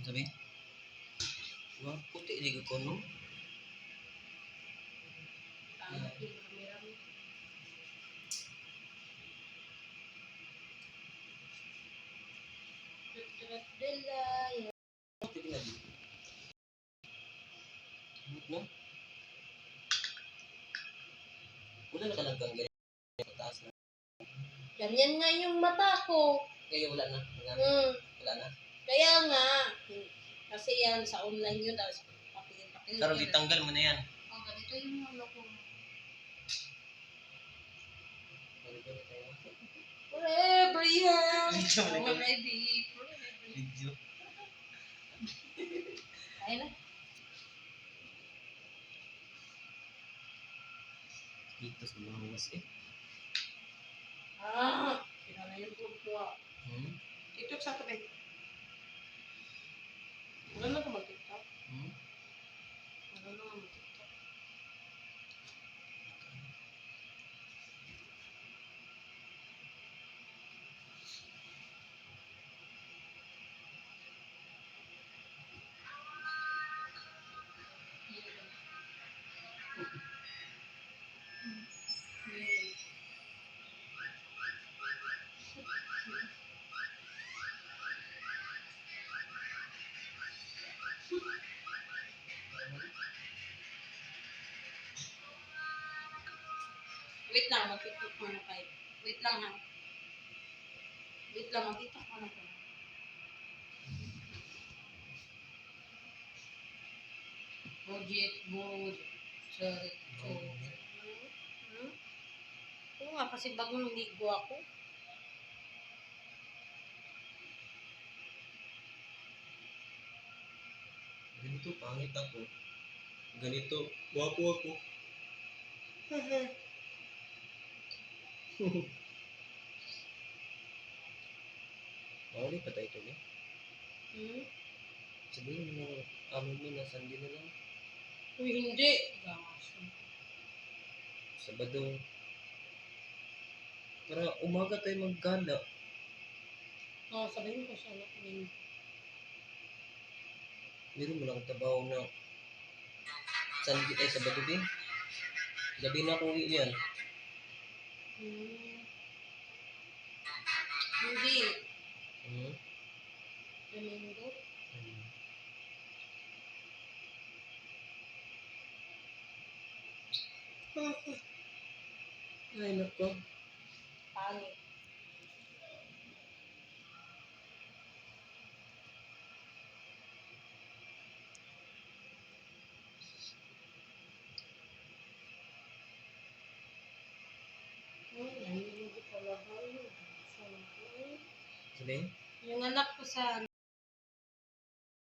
Sabi? Wah, puti di ko no. Tayo yung kamera mo. Delay. Puti lagi. No? Wala na talagang ganyan taas na. Ganyan nga yung mata ko. Kaya wala na. Wala na. Kaya nga. Kasi yan, sa online yun. Tapos papilin-papilin. Pero ditanggal mo na yan. Oh, ganito yung ano ko. Forever young. Video mo na ikaw. Already. Forever. Video. Ayun na. Dito sa mga huwas eh. Pinala yung food ko. TikTok sa tabi. Wala na ka mag-TikTok. Wala na ka mag-TikTok. Wait lang, mag-TikTok muna kayo. Wait lang ha. Wait lang, mag-TikTok muna kayo. Project mode. Sorry. Oo nga, kasi bagong ligo ako. Ganito, pangit ako. Ganito, wapo ako. Mawali pa tayo ito eh. Sabihin mo, amo mo na Sunday na lang. Uy, hindi. Gaso. Sabado. Para umaga tayo maggala. Sabihin ko sa anak ko. Meron mo lang trabaho na Sunday tayo Sabado din. Gabi na ako uwi yan. Hindi. Domingo? Ay, nako. Pangit. Sabihin? Yung anak ko sa